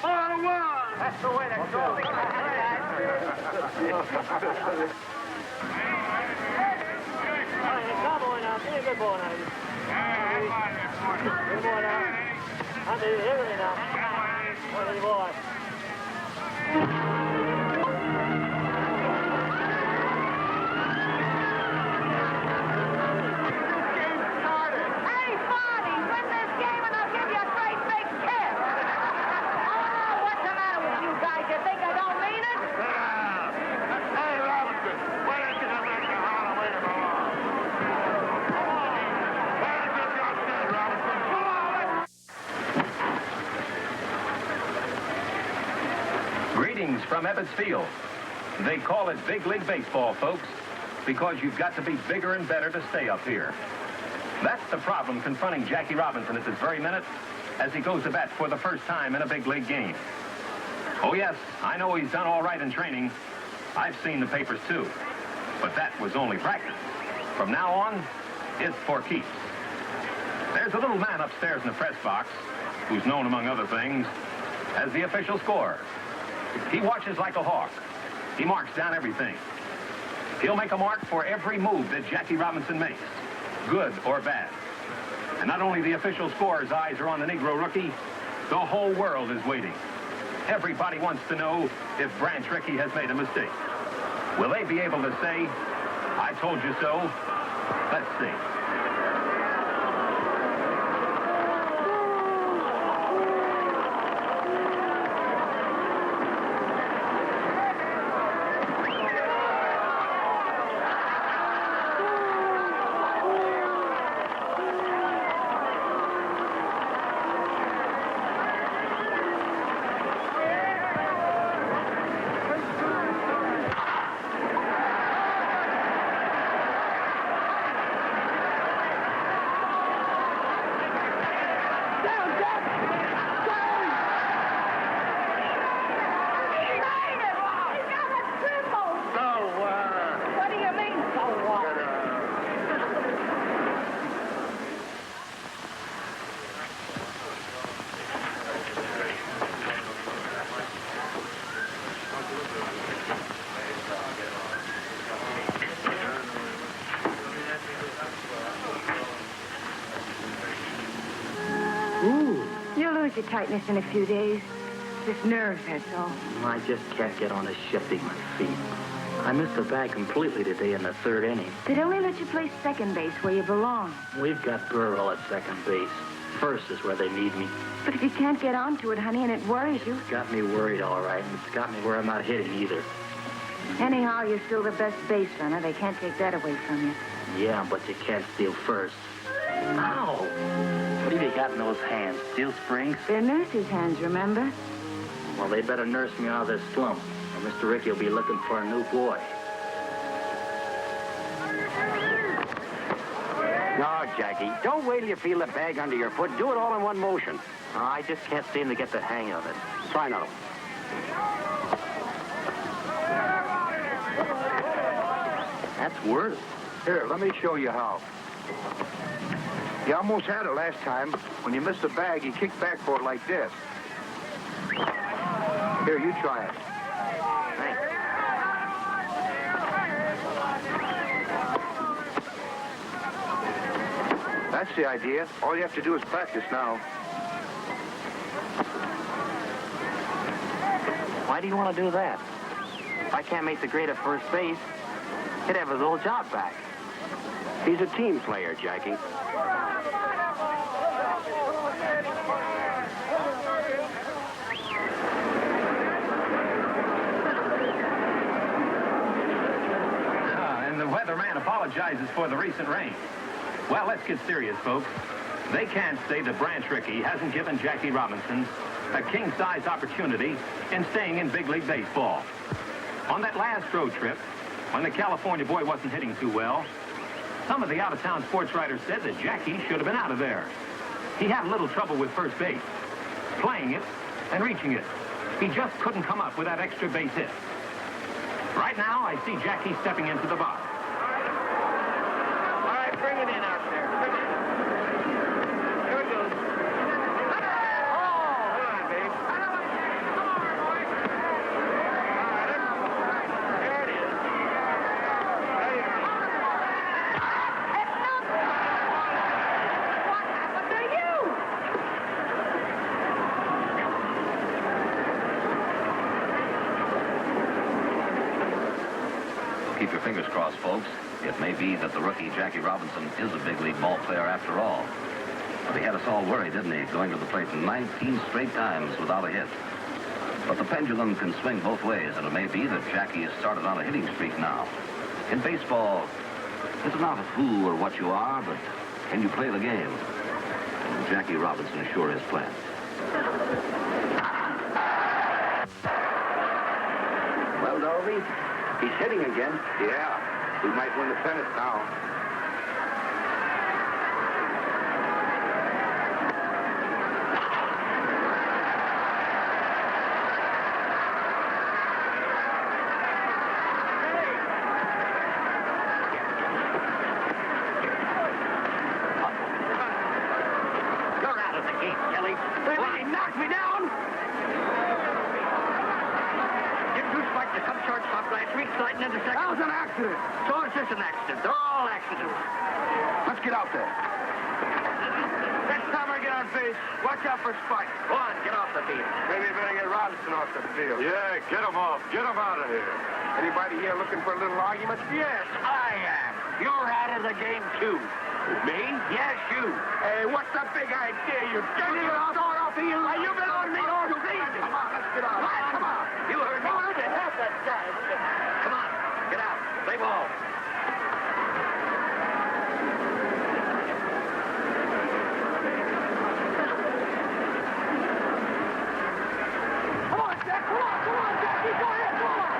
Ball one. That's the way to go. Cowboy now, be a good boy now. Good boy now. I'm everything now. Good boy. Hey, Barney, win this game and I'll give you a great big kiss. Oh, what's the matter with you guys? You think I don't mean it? Hey, Robinson, why don't you come back to Harlem where you belong? Come on. Where's your gun dead, Robinson? Come on, Greetings from Ebbets Field. They call it Big League Baseball, folks, because you've got to be bigger and better to stay up here. That's the problem confronting Jackie Robinson at this very minute as he goes to bat for the first time in a big league game. Oh, yes, I know he's done all right in training. I've seen the papers, too. But that was only practice. From now on, it's for keeps. There's a little man upstairs in the press box who's known, among other things, as the official scorer. He watches like a hawk. He marks down everything. He'll make a mark for every move that Jackie Robinson makes, good or bad. And not only the official scorer's eyes are on the Negro rookie, the whole world is waiting. Everybody wants to know if Branch Rickey has made a mistake. Will they be able to say, I told you so? Let's see. muscle tightness in a few days. Just nerves, that's all. I just can't get on a shifting my feet. I missed the bag completely today in the third inning. They'd only let you play second base where you belong. We've got Burrell at second base. First is where they need me. But if you can't get onto it, honey, and it worries you... It's got me worried, all right, and it's got me where I'm not hitting either. Anyhow, you're still the best base runner. They can't take that away from you. Yeah, but you can't steal first. Ow! What have you got in those hands? Steel springs? They're nurse's hands, remember? Well, they better nurse me out of this slump, or Mr. Ricky will be looking for a new boy. No, Jackie, don't wait till you feel the bag under your foot. Do it all in one motion. I just can't seem to get the hang of it. Try now. That's worse. Here, let me show you how. You almost had it last time. When you missed the bag, you kicked back for it like this. Here, you try it. Thanks. That's the idea. All you have to do is practice now. Why do you want to do that? If I can't make the grade at first base, he'd have his old job back. He's a team player, Jackie. And the weatherman apologizes for the recent rain. Well, let's get serious, folks. They can't say that Branch Rickey hasn't given Jackie Robinson a king-size opportunity in staying in big league baseball. On that last road trip, when the California boy wasn't hitting too well, some of the out-of-town sports writers said that Jackie should have been out of there. He had a little trouble with first base, playing it and reaching it. He just couldn't come up with that extra base hit. Right now, I see Jackie stepping into the box. All right, bring it in out there. Bring it in. Here it goes. Oh, come on, babe. Come on, boy. There it is. There you go. What happened to you? Keep your fingers crossed, folks. It may be that the rookie, Jackie Robinson, is a big league ball player after all. But he had us all worried, didn't he, going to the plate 19 straight times without a hit. But the pendulum can swing both ways, and it may be that Jackie has started on a hitting streak now. In baseball, it's not who or what you are, but can you play the game? And Jackie Robinson sure is playing. Well, Dolby, he's hitting again. Yeah, we might win the pennant now. You're out of the game, Kelly. He knocked me down. Didn't you spike the cut shortstop last week, sliding into second? That was an accident. So it's just an accident. They're all accidents. Let's get out there. Next time I get on base, watch out for Spike. Go on, get off the field. Maybe you better get Robinson off the field. Yeah, get him off. Get him out of here. Anybody here looking for a little argument? Yes, I am. You're out of the game, too. Me? Yes, you. Hey, what's the big idea? You dirty little dog off the hill. You've been on me all season. Come on, let's get out. Come on. You heard me. Go to help that guy. Come on, get out. Play ball. Come on, Jack. Come on, Jackie. Go ahead, come on.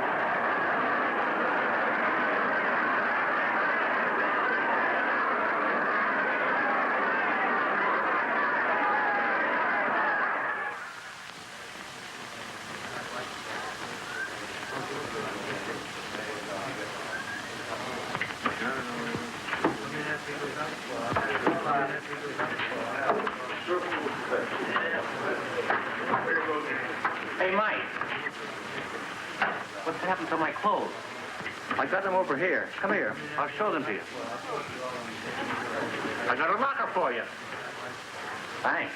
Hey, Mike. What's happened to my clothes? I got them over here. Come here. I'll show them to you. I got a locker for you. Thanks.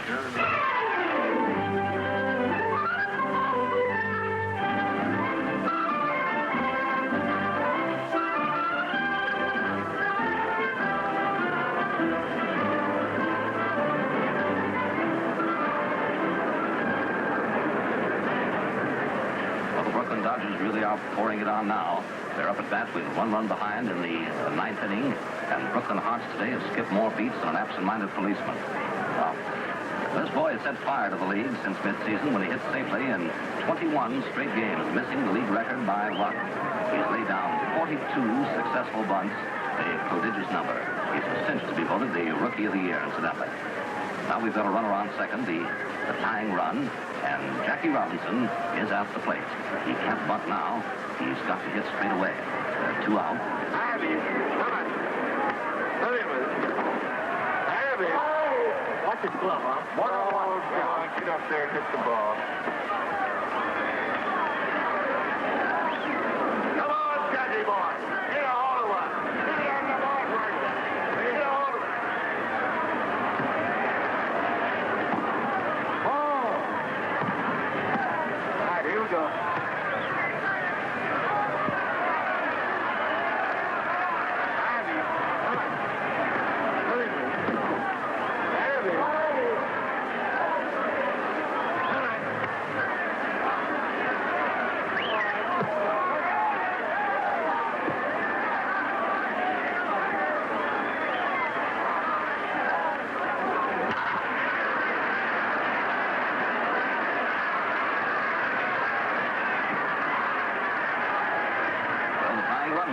Dodgers really are pouring it on now. They're up at bat with 1 run behind in the 9th inning, and Brooklyn Hearts today have skipped more beats than an absent-minded policeman. Wow. This boy has set fire to the league since midseason when he hit safely in 21 straight games, missing the league record by 1. He's laid down 42 successful bunts, a prodigious number. He's a cinch to be voted the Rookie of the Year, incidentally. Now we've got a runner on second, the tying run, and Jackie Robinson is at the plate. He can't bunt now. He's got to hit straight away. 2 out. Watch his glove, huh? Get up there and hit the ball. Come on, Jackie boy. Get a hold of one. Get it on the board right there. Get a hold of it. All right, here we go.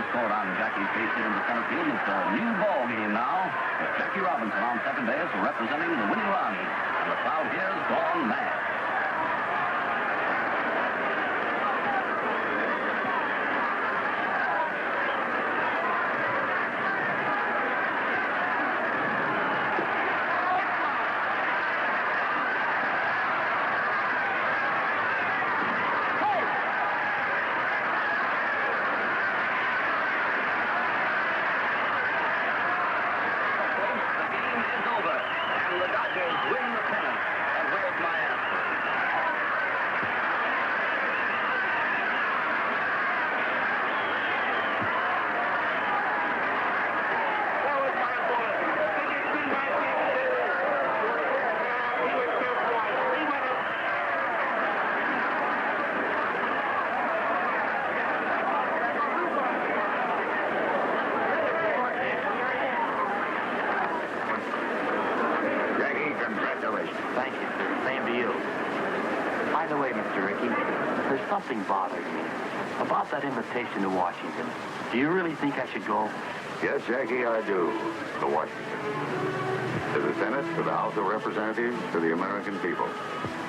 Scored on Jackie's base hit in the center field. It's a new ball game now, with Jackie Robinson on second base representing the winning run. And the crowd here's gone mad. Thank you, sir. Same to you. By the way, Mr. Rickey, there's something bothering me about that invitation to Washington. Do you really think I should go? Yes, Jackie, I do. To Washington. To the Senate, to the House of Representatives, to the American people.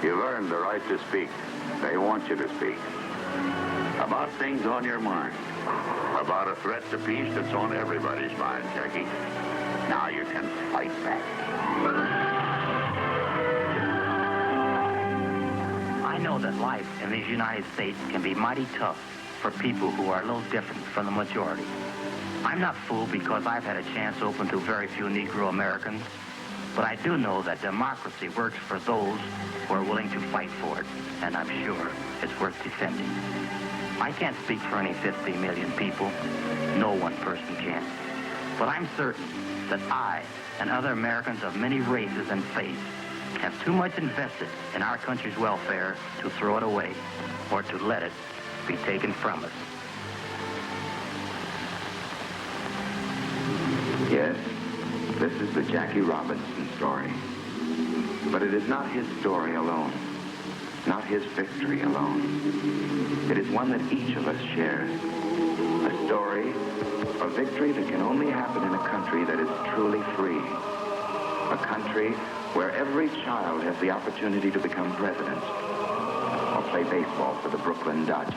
You've earned the right to speak. They want you to speak. About things on your mind. About a threat to peace that's on everybody's mind, Jackie. Now you can fight back. I know that life in these United States can be mighty tough for people who are a little different from the majority. I'm not fooled because I've had a chance open to very few Negro Americans, but I do know that democracy works for those who are willing to fight for it, and I'm sure it's worth defending. I can't speak for any 50 million people. No one person can. But I'm certain that I and other Americans of many races and faiths have too much invested in our country's welfare to throw it away or to let it be taken from us. Yes, this is the Jackie Robinson story. But it is not his story alone, not his victory alone. It is one that each of us shares. A story, a victory that can only happen in a country that is truly free. A country where every child has the opportunity to become president or play baseball for the Brooklyn Dodgers.